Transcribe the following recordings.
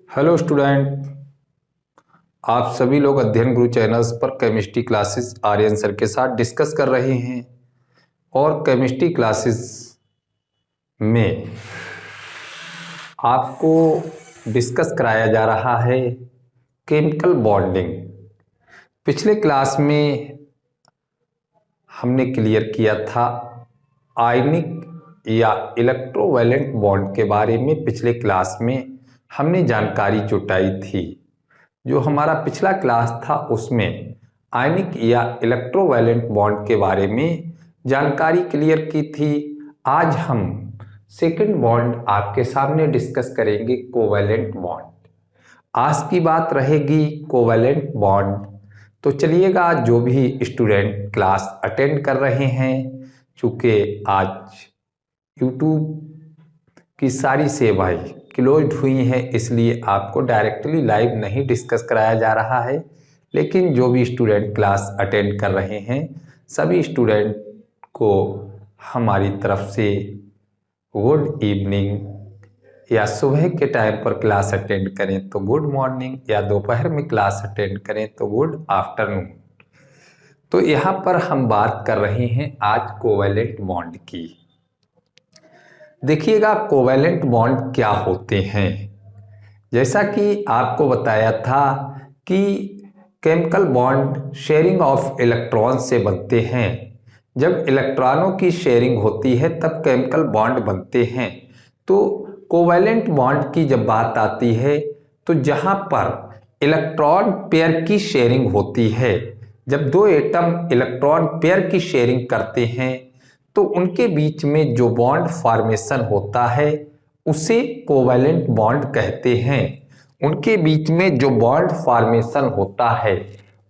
Hello student, आप सभी लोग अध्ययन गुरु चैनल्स पर केमिस्ट्री क्लासेस आर्यन सर के साथ डिस्कस कर रहे हैं। और केमिस्ट्री क्लासेस में आपको डिस्कस कराया जा रहा है केमिकल बॉन्डिंग। पिछले क्लास में हमने क्लियर किया था आयनिक या इलेक्ट्रोवैलेंट बॉन्ड के बारे में। पिछले क्लास में हमने जानकारी जुटाई थी। जो हमारा पिछला क्लास था उसमें आयनिक या इलेक्ट्रोवैलेंट बॉन्ड के बारे में जानकारी क्लियर की थी। आज हम सेकंड बॉन्ड आपके सामने डिस्कस करेंगे, कोवैलेंट बॉन्ड। आज की बात रहेगी कोवैलेंट बॉन्ड। तो चलिएगा, जो भी स्टूडेंट क्लास अटेंड कर रहे हैं, चूँकि आज यूट्यूब की सारी सेवाएं क्लोज्ड हुई हैं, इसलिए आपको डायरेक्टली लाइव नहीं डिस्कस कराया जा रहा है। लेकिन जो भी स्टूडेंट क्लास अटेंड कर रहे हैं, सभी स्टूडेंट को हमारी तरफ से गुड इवनिंग, या सुबह के टाइम पर क्लास अटेंड करें तो गुड मॉर्निंग, या दोपहर में क्लास अटेंड करें तो गुड आफ्टरनून। तो यहाँ पर हम बात कर रहे हैं आज कोवैलेंट बॉन्ड की। देखिएगा, कोवैलेंट बॉन्ड क्या होते हैं। जैसा कि आपको बताया था कि chemical bond sharing of electron से बनते हैं। जब इलेक्ट्रॉनों की शेयरिंग होती है तब केमिकल बॉन्ड बनते हैं। तो कोवैलेंट बॉन्ड की जब बात आती है तो जहाँ पर इलेक्ट्रॉन पेयर की शेयरिंग होती है, जब दो एटम इलेक्ट्रॉन पेयर की शेयरिंग करते हैं तो उनके बीच में जो बॉन्ड फॉर्मेशन होता है उसे कोवैलेंट बॉन्ड कहते हैं। उनके बीच में जो बॉन्ड फॉर्मेशन होता है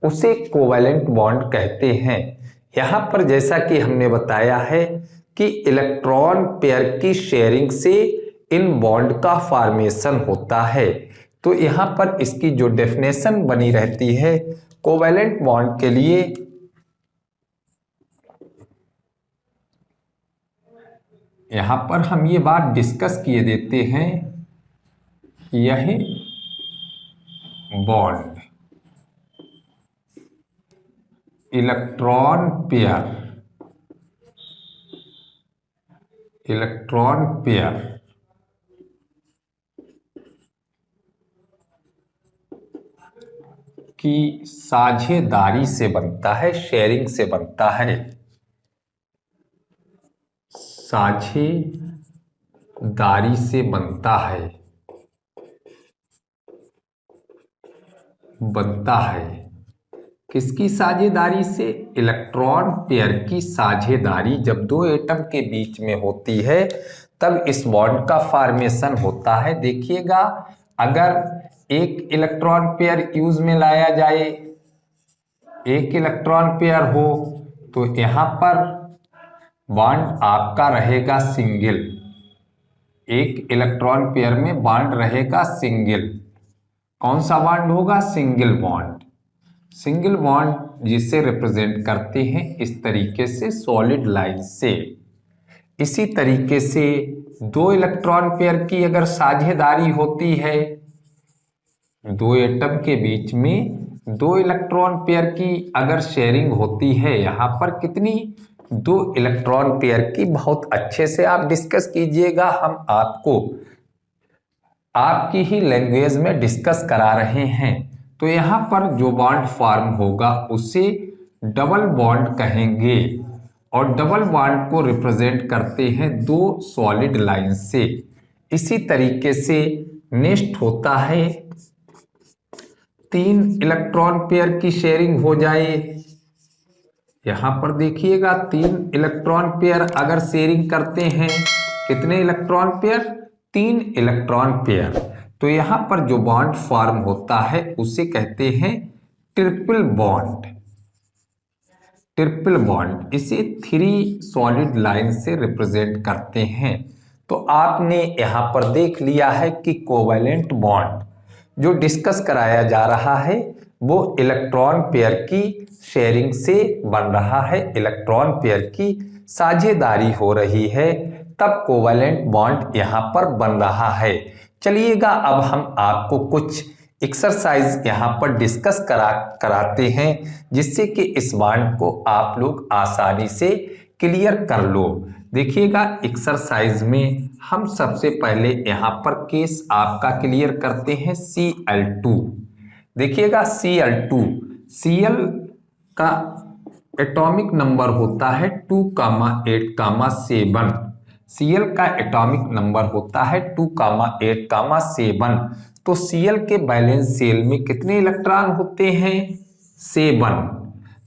उसे कोवैलेंट बॉन्ड कहते हैं। यहाँ पर जैसा कि हमने बताया है कि इलेक्ट्रॉन पेयर की शेयरिंग से इन बॉन्ड का फॉर्मेशन होता है। तो यहाँ पर इसकी जो डेफिनेशन बनी रहती है कोवैलेंट बॉन्ड के लिए, यहाँ पर हम ये बात डिस्कस किए देते हैं, यह बॉन्ड इलेक्ट्रॉन पेयर की साझेदारी से बनता है, शेयरिंग से बनता है। साझेदारी से बनता है। किसकी साझेदारी से? इलेक्ट्रॉन पेयर की साझेदारी। जब दो एटम के बीच में होती है तब इस बॉन्ड का फॉर्मेशन होता है। देखिएगा, अगर एक इलेक्ट्रॉन पेयर यूज में लाया जाए, एक इलेक्ट्रॉन पेयर हो, तो यहाँ पर बॉन्ड आपका रहेगा सिंगल। एक इलेक्ट्रॉन पेयर में बॉन्ड रहेगा सिंगल। कौन सा बॉन्ड होगा? Single bond. सिंगल बॉन्ड जिसे रिप्रेजेंट करते हैं इस तरीके से सॉलिड लाइन से। इसी तरीके से दो इलेक्ट्रॉन पेयर की अगर साझेदारी होती है, दो एटम के बीच में दो इलेक्ट्रॉन पेयर की अगर शेयरिंग होती है, यहाँ पर कितनी? दो इलेक्ट्रॉन पेयर की। बहुत अच्छे से आप डिस्कस कीजिएगा, हम आपको आपकी ही लैंग्वेज में डिस्कस करा रहे हैं। तो यहाँ पर जो बॉन्ड फॉर्म होगा उसे डबल बॉन्ड कहेंगे, और डबल बॉन्ड को रिप्रेजेंट करते हैं दो सॉलिड लाइन से। इसी तरीके से नेक्स्ट होता है, तीन इलेक्ट्रॉन पेयर की शेयरिंग हो जाए। यहाँ पर देखिएगा, तीन इलेक्ट्रॉन पेयर अगर शेयरिंग करते हैं, कितने इलेक्ट्रॉन पेयर? तीन इलेक्ट्रॉन पेयर। तो यहाँ पर जो बॉन्ड फॉर्म होता है उसे कहते हैं ट्रिपल बॉन्ड। ट्रिपल बॉन्ड इसे थ्री सॉलिड लाइन से रिप्रेजेंट करते हैं। तो आपने यहाँ पर देख लिया है कि कोवैलेंट बॉन्ड जो डिस्कस कराया जा रहा है वो इलेक्ट्रॉन पेयर की शेयरिंग से बन रहा है, इलेक्ट्रॉन पेयर की साझेदारी हो रही है, तब कोवैलेंट बॉन्ड यहाँ पर बन रहा है। चलिएगा अब हम आपको कुछ एक्सरसाइज यहाँ पर डिस्कस कराते हैं, जिससे कि इस बॉन्ड को आप लोग आसानी से क्लियर कर लो। देखिएगा एक्सरसाइज में हम सबसे पहले यहाँ पर केस आपका क्लियर करते हैं Cl2। देखिएगा Cl2, Cl का एटॉमिक नंबर होता है 2,8,7। Cl का एटॉमिक नंबर होता है 2,8,7। तो Cl के बैलेंस सेल में कितने इलेक्ट्रॉन होते हैं? 7।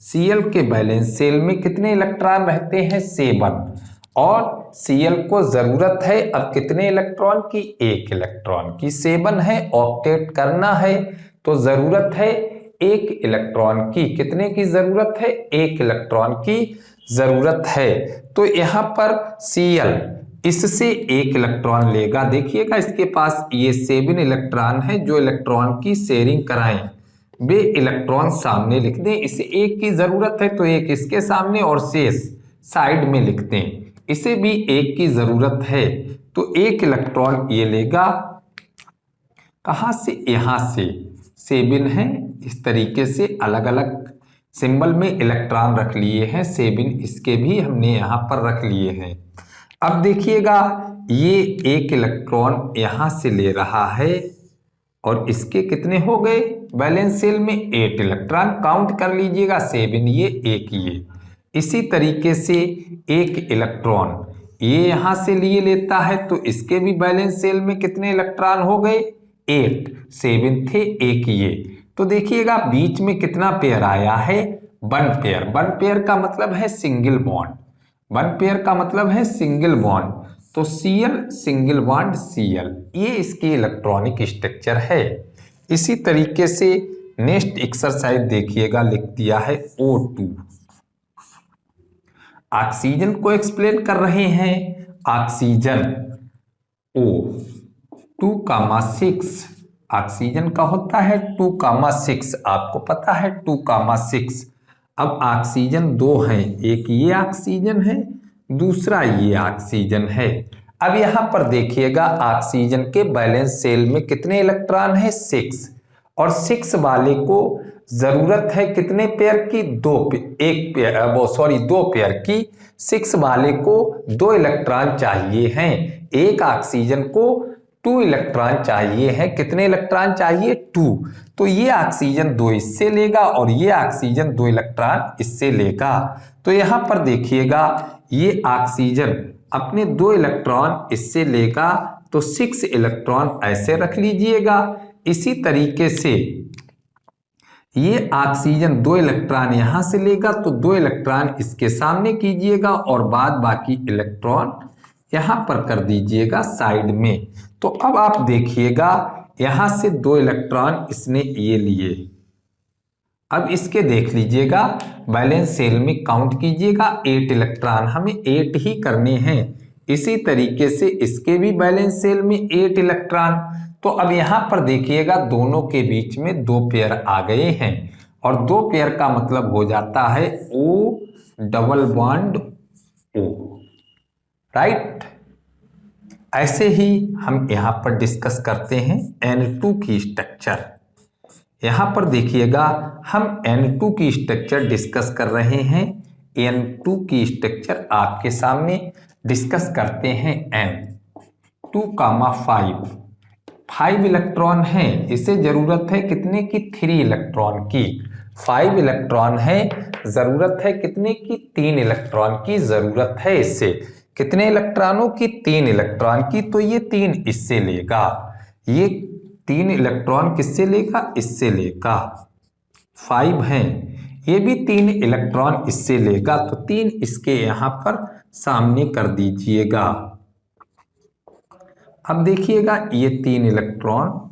Cl के बैलेंस सेल में कितने इलेक्ट्रॉन रहते हैं? 7। और Cl को जरूरत है अब कितने इलेक्ट्रॉन की? 1 इलेक्ट्रॉन की। 7 है, ऑक्टेट करना है तो जरूरत है 1 इलेक्ट्रॉन की। कितने की जरूरत है? 1 इलेक्ट्रॉन की जरूरत है। तो यहाँ पर Cl इससे 1 इलेक्ट्रॉन लेगा। देखिएगा इसके पास ये 7 इलेक्ट्रॉन है, जो इलेक्ट्रॉन की शेयरिंग कराएं वे इलेक्ट्रॉन सामने लिख दें। इसे 1 की जरूरत है तो 1 इसके सामने और शेष साइड में लिख दें। इसे भी 1 की जरूरत है तो 1 इलेक्ट्रॉन ये लेगा। कहां से? यहां से। 7 है, इस तरीके से अलग अलग सिंबल में इलेक्ट्रॉन रख लिए हैं। 7 इसके भी हमने यहां पर रख लिए हैं। अब देखिएगा ये 1 इलेक्ट्रॉन यहां से ले रहा है और इसके कितने हो गए? बैलेंस सेल में 8 इलेक्ट्रॉन। काउंट कर लीजिएगा, 7 ये 1 ये। इसी तरीके से 1 इलेक्ट्रॉन ये यहां से लिए लेता है तो इसके भी बैलेंस सेल में कितने इलेक्ट्रॉन हो गए? 8। 7 थे, 1 ये। तो देखिएगा बीच में कितना पेयर आया है? 1 पेयर। 1 पेयर का मतलब है सिंगल बॉन्ड। 1 पेयर का मतलब है सिंगल बॉन्ड। तो Cl सिंगल बॉन्ड Cl, ये इसकी इलेक्ट्रॉनिक स्ट्रक्चर है। इसी तरीके से नेक्स्ट एक्सरसाइज देखिएगा, लिख दिया है O2। ऑक्सीजन को एक्सप्लेन कर रहे हैं। ऑक्सीजन O 2,6, ऑक्सीजन का होता है 2,6, आपको पता है 2,6। अब ऑक्सीजन 2 हैं, एक ये ऑक्सीजन है, दूसरा ये ऑक्सीजन है। अब यहां पर देखिएगा ऑक्सीजन के बैलेंस सेल में कितने इलेक्ट्रॉन है? 6। और 6 वाले को जरूरत है कितने पेयर की? 2 पेयर की। 6 वाले को 2 इलेक्ट्रॉन चाहिए हैं। एक ऑक्सीजन को 2 इलेक्ट्रॉन चाहिए हैं। कितने इलेक्ट्रॉन चाहिए? 2। तो ये ऑक्सीजन 2 इससे लेगा और ये ऑक्सीजन 2 इलेक्ट्रॉन इससे लेगा। तो यहां पर देखिएगा ये ऑक्सीजन अपने 2 इलेक्ट्रॉन इससे लेगा तो 6 इलेक्ट्रॉन ऐसे रख लीजिएगा। इसी तरीके से ये ऑक्सीजन 2 इलेक्ट्रॉन यहां से लेगा तो 2 इलेक्ट्रॉन इसके सामने कीजिएगा और बाद बाकी इलेक्ट्रॉन यहां पर कर दीजिएगा साइड में। तो अब आप देखिएगा यहां से 2 इलेक्ट्रॉन इसने ये लिए। अब इसके देख लीजिएगा बैलेंस सेल में काउंट कीजिएगा 8 इलेक्ट्रॉन, हमें 8 ही करने हैं। इसी तरीके से इसके भी बैलेंस सेल में 8 इलेक्ट्रॉन। तो अब यहां पर देखिएगा दोनों के बीच में 2 पेयर आ गए हैं और 2 पेयर का मतलब हो जाता है O double bond O, right. ऐसे ही हम यहां पर डिस्कस करते हैं N2 की स्ट्रक्चर। यहां पर देखिएगा हम N2 की स्ट्रक्चर डिस्कस कर रहे हैं। N2 की स्ट्रक्चर आपके सामने डिस्कस करते हैं। N2,5, 5 इलेक्ट्रॉन है। इसे जरूरत है कितने की? 3 इलेक्ट्रॉन की। 5 इलेक्ट्रॉन है, जरूरत है कितने की? 3 इलेक्ट्रॉन की जरूरत है। इससे कितने इलेक्ट्रॉनों की? 3 इलेक्ट्रॉन की। तो ये 3 इससे लेगा। ये 3 इलेक्ट्रॉन किससे लेगा? इससे लेगा। 5 हैं, ये भी 3 इलेक्ट्रॉन इससे लेगा तो 3 इसके यहां पर सामने कर दीजिएगा। अब देखिएगा ये 3 इलेक्ट्रॉन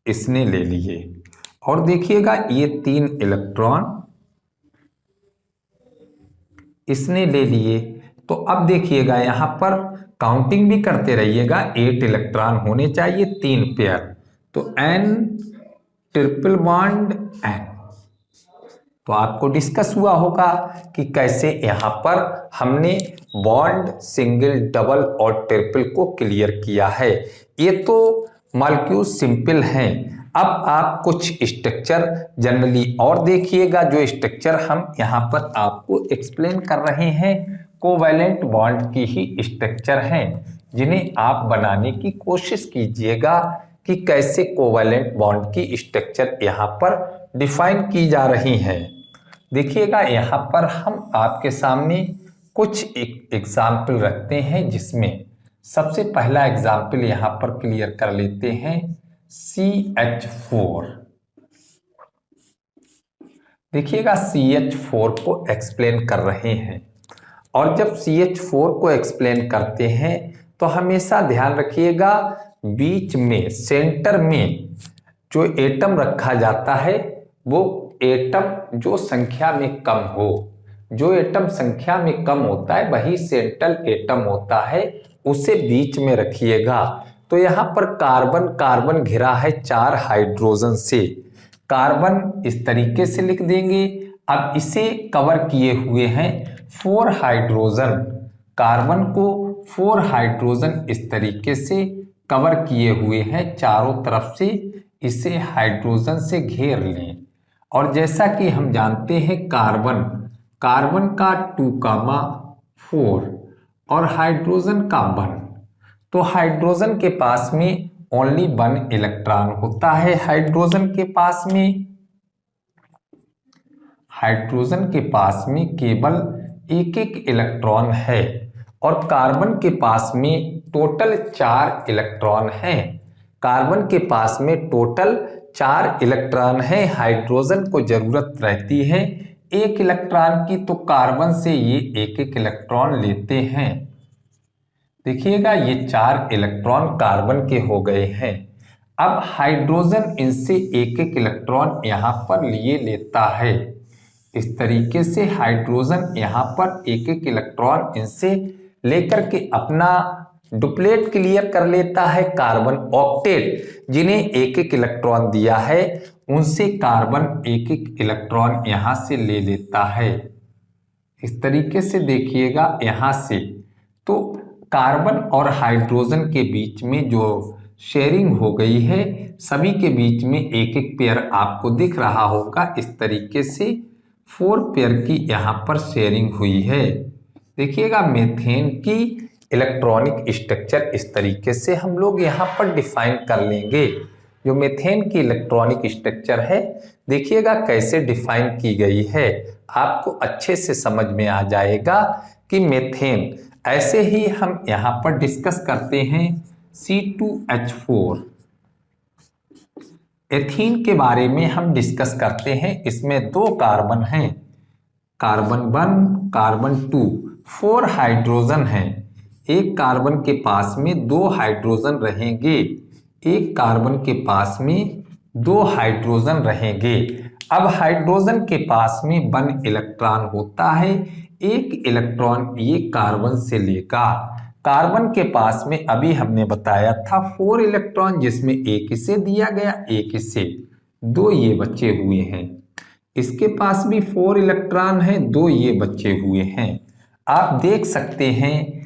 इसने ले लिए और देखिएगा ये 3 इलेक्ट्रॉन इसने ले लिए। तो अब देखिएगा यहां पर काउंटिंग भी करते रहिएगा। 8 इलेक्ट्रॉन होने चाहिए, 3 पेयर। तो N ट्रिपल बॉन्ड N, तो आपको डिस्कस हुआ होगा कि कैसे यहाँ पर हमने बॉन्ड सिंगल, डबल और ट्रिपल को क्लियर किया है। ये तो मॉलिक्यूल सिंपल हैं। अब आप कुछ स्ट्रक्चर जनरली और देखिएगा, जो स्ट्रक्चर हम यहाँ पर आपको एक्सप्लेन कर रहे हैं कोवैलेंट बॉन्ड की ही स्ट्रक्चर हैं, जिन्हें आप बनाने की कोशिश कीजिएगा कि कैसे कोवैलेंट बॉन्ड की स्ट्रक्चर यहाँ पर डिफाइन की जा रही हैं। देखिएगा यहाँ पर हम आपके सामने कुछ एग्जाम्पल रखते हैं, जिसमें सबसे पहला एग्जाम्पल यहाँ पर क्लियर कर लेते हैं CH4। देखिएगा CH4 को एक्सप्लेन कर रहे हैं, और जब CH4 को एक्सप्लेन करते हैं तो हमेशा ध्यान रखिएगा बीच में सेंटर में जो एटम रखा जाता है वो एटम जो संख्या में कम हो, जो एटम संख्या में कम होता है वही सेंट्रल एटम होता है, उसे बीच में रखिएगा। तो यहाँ पर कार्बन कार्बन घिरा है 4 हाइड्रोजन से, कार्बन इस तरीके से लिख देंगे। अब इसे कवर किए हुए हैं 4 हाइड्रोजन, कार्बन को 4 हाइड्रोजन इस तरीके से कवर किए हुए हैं चारों तरफ से, इसे हाइड्रोजन से घेर लें। और जैसा कि हम जानते हैं कार्बन, कार्बन का 2,4 और हाइड्रोजन का 1, तो हाइड्रोजन के पास में ओनली 1 इलेक्ट्रॉन होता है। हाइड्रोजन के पास में केवल एक इलेक्ट्रॉन है, और कार्बन के पास में टोटल 4 इलेक्ट्रॉन हैं। कार्बन के पास में टोटल 4 इलेक्ट्रॉन है, हाइड्रोजन को जरूरत रहती है 1 इलेक्ट्रॉन की, तो कार्बन से ये एक इलेक्ट्रॉन लेते हैं। देखिएगा ये 4 इलेक्ट्रॉन कार्बन के हो गए हैं। अब हाइड्रोजन इनसे एक इलेक्ट्रॉन यहाँ पर लिए लेता है। इस तरीके से हाइड्रोजन यहाँ पर एक इलेक्ट्रॉन इनसे लेकर के अपना डुप्लेट क्लियर कर लेता है। कार्बन ऑक्टेट जिन्हें एक इलेक्ट्रॉन दिया है, उनसे कार्बन एक इलेक्ट्रॉन यहाँ से ले लेता है। इस तरीके से देखिएगा यहाँ से, तो कार्बन और हाइड्रोजन के बीच में जो शेयरिंग हो गई है, सभी के बीच में एक पेयर आपको दिख रहा होगा। इस तरीके से 4 पेयर की यहाँ पर शेयरिंग हुई है। देखिएगा मीथेन की इलेक्ट्रॉनिक स्ट्रक्चर इस तरीके से हम लोग यहाँ पर डिफाइन कर लेंगे। जो मीथेन की इलेक्ट्रॉनिक स्ट्रक्चर है, देखिएगा कैसे डिफाइन की गई है, आपको अच्छे से समझ में आ जाएगा कि मीथेन। ऐसे ही हम यहाँ पर डिस्कस करते हैं C2H4। एथीन के बारे में हम डिस्कस करते हैं। इसमें 2 कार्बन हैं, कार्बन 1, कार्बन 2, 4 हाइड्रोजन हैं। एक कार्बन के पास में 2 हाइड्रोजन रहेंगे, एक कार्बन के पास में 2 हाइड्रोजन रहेंगे। अब हाइड्रोजन के पास में 1 इलेक्ट्रॉन होता है, एक इलेक्ट्रॉन ये कार्बन से लेगा। कार्बन के पास में अभी हमने बताया था 4 इलेक्ट्रॉन, जिसमें एक इसे दिया गया, एक इसे, 2 ये बचे हुए हैं। इसके पास भी 4 इलेक्ट्रॉन है, 2 ये बचे हुए हैं। आप देख सकते हैं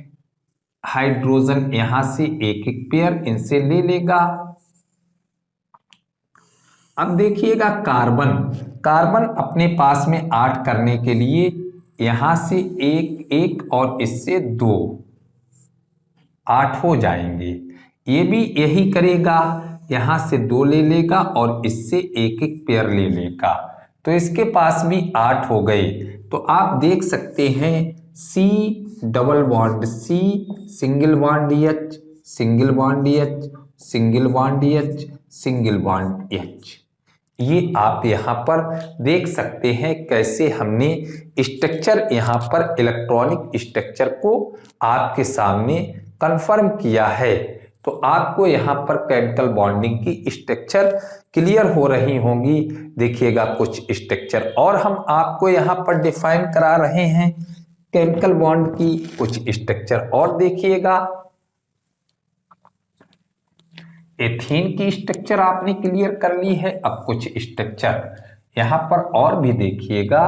हाइड्रोजन यहां से एक पेयर इनसे ले लेगा। अब देखिएगा कार्बन, कार्बन अपने पास में 8 करने के लिए यहां से एक और इससे 2, 8 हो जाएंगे। ये भी यही करेगा, यहां से 2 ले लेगा और इससे एक पेयर ले लेगा, तो इसके पास भी 8 हो गए। तो आप देख सकते हैं C double bond C, single bond H, single bond H, single bond H, single bond H। ये आप यहाँ पर देख सकते हैं कैसे हमने स्ट्रक्चर यहाँ पर इलेक्ट्रॉनिक स्ट्रक्चर को आपके सामने कंफर्म किया है। तो आपको यहाँ पर केमिकल बॉन्डिंग की स्ट्रक्चर क्लियर हो रही होंगी। देखिएगा कुछ स्ट्रक्चर और हम आपको यहाँ पर डिफाइन करा रहे हैं केमिकल बॉन्ड की, कुछ स्ट्रक्चर और देखिएगा। एथीन की स्ट्रक्चर आपने क्लियर कर ली है, अब कुछ स्ट्रक्चर यहाँ पर और भी देखिएगा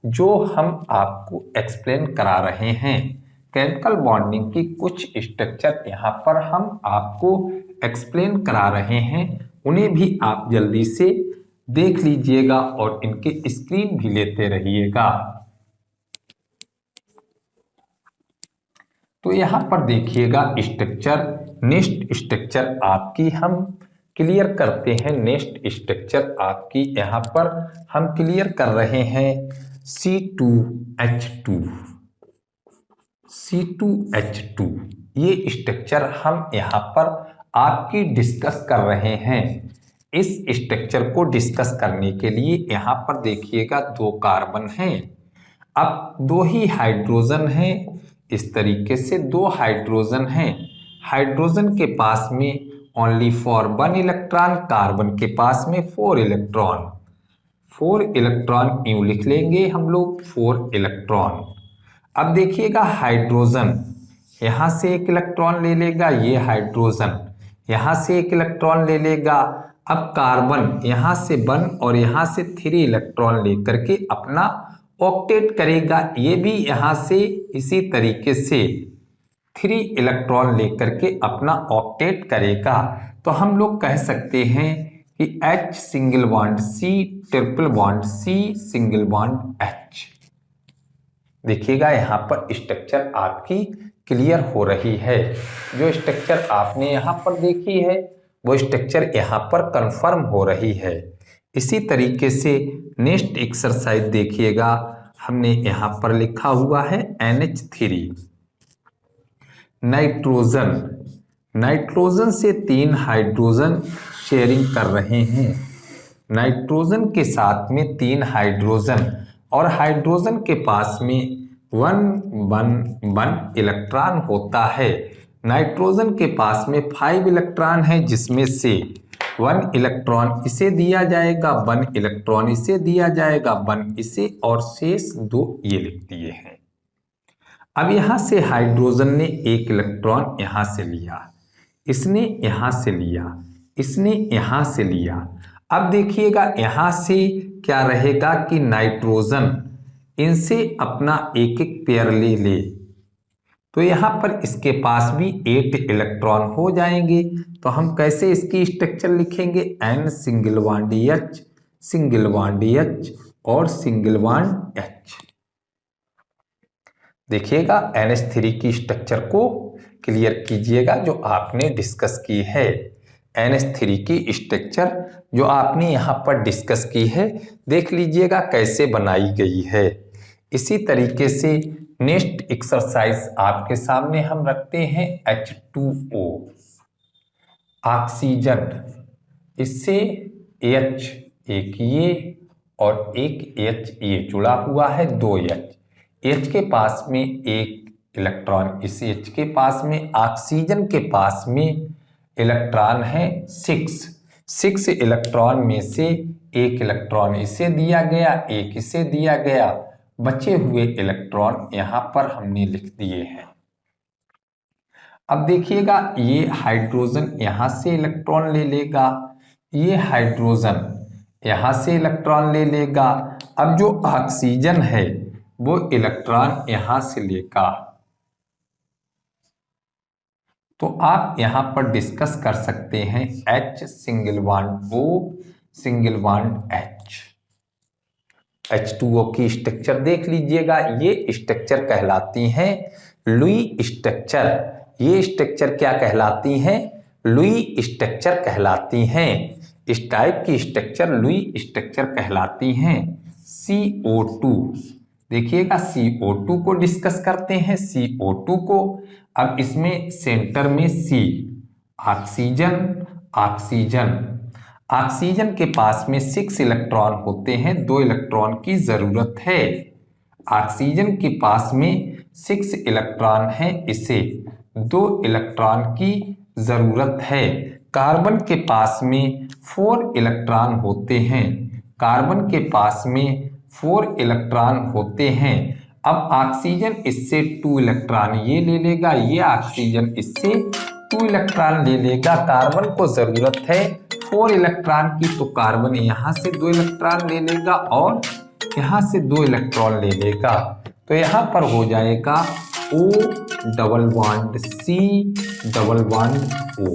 जो हम आपको एक्सप्लेन करा रहे हैं केमिकल बॉन्डिंग की कुछ स्ट्रक्चर यहाँ पर हम आपको एक्सप्लेन करा रहे हैं, उन्हें भी आप जल्दी से देख लीजिएगा और इनके स्क्रीन भी लेते रहिएगा। तो यहाँ पर देखिएगा स्ट्रक्चर, नेक्स्ट स्ट्रक्चर आपकी हम क्लियर करते हैं। नेक्स्ट स्ट्रक्चर आपकी यहाँ पर हम क्लियर कर रहे हैं C2H2। C2H2 ये स्ट्रक्चर हम यहाँ पर आपकी डिस्कस कर रहे हैं। इस स्ट्रक्चर को डिस्कस करने के लिए यहाँ पर देखिएगा 2 कार्बन हैं, अब 2 ही हाइड्रोजन हैं। इस तरीके से 2 हाइड्रोजन हैं, हाइड्रोजन के पास में ओनली फॉर 1 इलेक्ट्रॉन, कार्बन के पास में 4 इलेक्ट्रॉन। 4 इलेक्ट्रॉन यूं लिख लेंगे हम लोग 4 इलेक्ट्रॉन। अब देखिएगा हाइड्रोजन यहाँ से 1 इलेक्ट्रॉन ले लेगा, ये हाइड्रोजन यहाँ से 1 इलेक्ट्रॉन ले लेगा। अब कार्बन यहाँ से 1 और यहाँ से 3 इलेक्ट्रॉन लेकर के अपना ऑक्टेट करेगा, ये भी यहाँ से इसी तरीके से 3 इलेक्ट्रॉन लेकर के अपना ऑक्टेट करेगा। तो हम लोग कह सकते हैं कि H single bond C, triple bond C, single bond H। देखिएगा यहाँ पर स्ट्रक्चर आपकी क्लियर हो रही है। जो स्ट्रक्चर आपने यहाँ पर देखी है वो स्ट्रक्चर यहाँ पर कंफर्म हो रही है। इसी तरीके से नेक्स्ट एक्सरसाइज देखिएगा, हमने यहाँ पर लिखा हुआ है NH3। नाइट्रोजन, नाइट्रोजन से 3 हाइड्रोजन शेयरिंग कर रहे हैं। नाइट्रोजन के साथ में 3 हाइड्रोजन और हाइड्रोजन के पास में 1 इलेक्ट्रॉन होता है। नाइट्रोजन के पास में 5 इलेक्ट्रॉन है, जिसमें से 1 इलेक्ट्रॉन इसे दिया जाएगा, 1 इलेक्ट्रॉन इसे दिया जाएगा, 1 इसे और शेष 2 ये लिख दिए हैं। अब यहाँ से हाइड्रोजन ने 1 इलेक्ट्रॉन यहाँ से लिया, इसने यहाँ से लिया, इसने यहाँ से लिया। अब देखिएगा यहाँ से क्या रहेगा कि नाइट्रोजन इनसे अपना 1 पेयर ले ले, तो यहाँ पर इसके पास भी 8 इलेक्ट्रॉन हो जाएंगे। तो हम कैसे इसकी स्ट्रक्चर लिखेंगे, N single bond H, single bond H और सिंगल बॉन्ड H। देखिएगा NH3 की स्ट्रक्चर को क्लियर कीजिएगा जो आपने डिस्कस की है। NH3 की स्ट्रक्चर जो आपने यहाँ पर डिस्कस की है, देख लीजिएगा कैसे बनाई गई है। इसी तरीके से नेक्स्ट एक्सरसाइज आपके सामने हम रखते हैं H2O, ऑक्सीजन, इससे H एक ये और एक H ये जुड़ा हुआ है, 2 H के पास में 1 इलेक्ट्रॉन, इस H के पास में ऑक्सीजन के पास में इलेक्ट्रॉन है 6 इलेक्ट्रॉन में से 1 इलेक्ट्रॉन इसे दिया गया, 1 इसे दिया गया, बचे हुए इलेक्ट्रॉन यहाँ पर हमने लिख दिए हैं। अब देखिएगा ये हाइड्रोजन यहाँ से इलेक्ट्रॉन ले लेगा, ये हाइड्रोजन यहाँ से इलेक्ट्रॉन ले लेगा। अब जो ऑक्सीजन है वो इलेक्ट्रॉन यहाँ से लेगा। तो आप यहाँ पर डिस्कस कर सकते हैं H single bond O, single bond H। H2O की स्ट्रक्चर देख लीजिएगा, ये स्ट्रक्चर कहलाती हैं लुई स्ट्रक्चर। ये स्ट्रक्चर क्या कहलाती हैं, लुई स्ट्रक्चर कहलाती हैं। इस टाइप की स्ट्रक्चर लुई स्ट्रक्चर कहलाती हैं। CO2, देखिएगा CO2 को डिस्कस करते हैं। CO2 को, अब इसमें सेंटर में C, ऑक्सीजन, ऑक्सीजन, ऑक्सीजन के पास में 6 इलेक्ट्रॉन होते हैं, 2 इलेक्ट्रॉन की जरूरत है। ऑक्सीजन के पास में 6 इलेक्ट्रॉन है, इसे 2 इलेक्ट्रॉन की जरूरत है। कार्बन के पास में 4 इलेक्ट्रॉन होते हैं, कार्बन के पास में 4 इलेक्ट्रॉन होते हैं। अब ऑक्सीजन इससे 2 इलेक्ट्रॉन ये ले लेगा, ये ऑक्सीजन इससे 2 इलेक्ट्रॉन ले लेगा। कार्बन को जरूरत है 4 इलेक्ट्रॉन की, तो कार्बन यहाँ से 2 इलेक्ट्रॉन ले लेगा और यहाँ से 2 इलेक्ट्रॉन ले लेगा, तो यहाँ पर हो जाएगा O double bond C double bond O,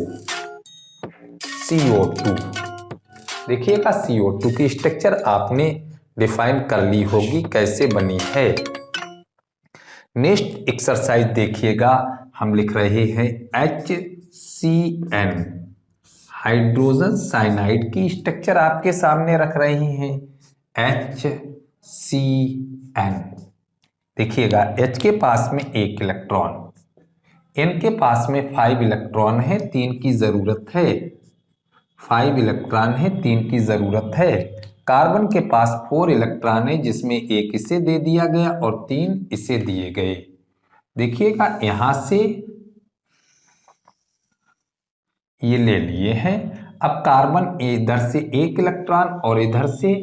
CO2। देखिएगा CO2 की स्ट्रक्चर आपने डिफाइन कर ली होगी कैसे बनी है। नेक्स्ट एक्सरसाइज देखिएगा, हम लिख रहे हैं HCN, हाइड्रोजन साइनाइड की स्ट्रक्चर आपके सामने रख रहे हैं HCN। देखिएगा H के पास में 1 इलेक्ट्रॉन, N के पास में 5 इलेक्ट्रॉन है, 3 की जरूरत है, 5 इलेक्ट्रॉन है, 3 की जरूरत है। कार्बन के पास 4 इलेक्ट्रॉन है, जिसमें 1 इसे दे दिया गया और 3 इसे दिए गए। देखिएगा यहां से ये ले लिए हैं। अब कार्बन इधर से 1 इलेक्ट्रॉन और इधर से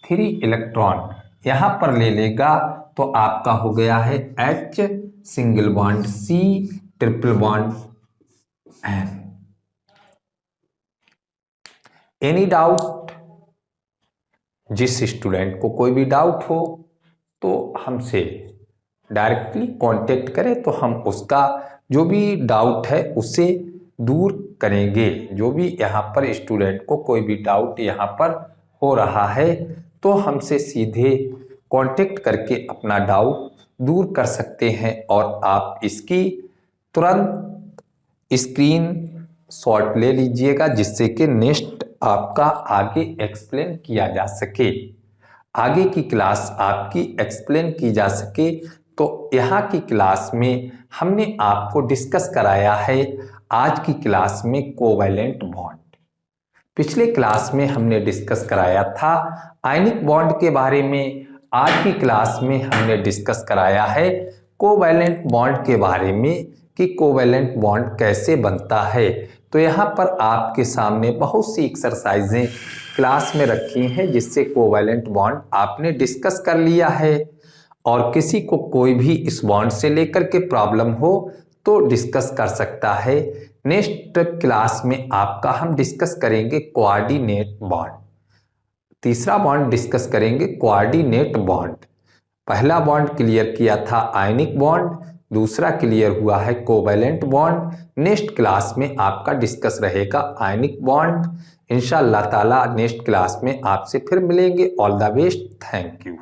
3 इलेक्ट्रॉन यहां पर ले लेगा, तो आपका हो गया है H single bond C triple bond N। Any doubt? जिस स्टूडेंट को कोई भी डाउट हो तो हमसे डायरेक्टली कांटेक्ट करें, तो हम उसका जो भी डाउट है उसे दूर करेंगे। जो भी यहाँ पर स्टूडेंट को कोई भी डाउट यहाँ पर हो रहा है तो हमसे सीधे कांटेक्ट करके अपना डाउट दूर कर सकते हैं, और आप इसकी तुरंत स्क्रीन शॉट ले लीजिएगा, जिससे कि नेक्स्ट आपका आगे एक्सप्लेन किया जा सके, आगे की क्लास आपकी एक्सप्लेन की जा सके। तो यहाँ की क्लास में हमने आपको डिस्कस कराया है आज की क्लास में कोवैलेंट बॉन्ड। पिछले क्लास में हमने डिस्कस कराया था आयनिक बॉन्ड के बारे में, आज की क्लास में हमने डिस्कस कराया है कोवैलेंट बॉन्ड के बारे में कि कोवैलेंट बॉन्ड कैसे बनता है। तो यहाँ पर आपके सामने बहुत सी एक्सरसाइजें क्लास में रखी हैं, जिससे कोवैलेंट बॉन्ड आपने डिस्कस कर लिया है, और किसी को कोई भी इस बॉन्ड से लेकर के प्रॉब्लम हो तो डिस्कस कर सकता है। नेक्स्ट क्लास में आपका हम डिस्कस करेंगे कोऑर्डिनेट बॉन्ड। तीसरा बॉन्ड डिस्कस करेंगे कोऑर्डिनेट बॉन्ड। पहला बॉन्ड क्लियर किया था आयनिक बॉन्ड, दूसरा क्लियर हुआ है कोवैलेंट बॉन्ड। नेक्स्ट क्लास में आपका डिस्कस रहेगा आयनिक बॉन्ड। इंशाअल्लाह ताला नेक्स्ट क्लास में आपसे फिर मिलेंगे। All the best, thank you.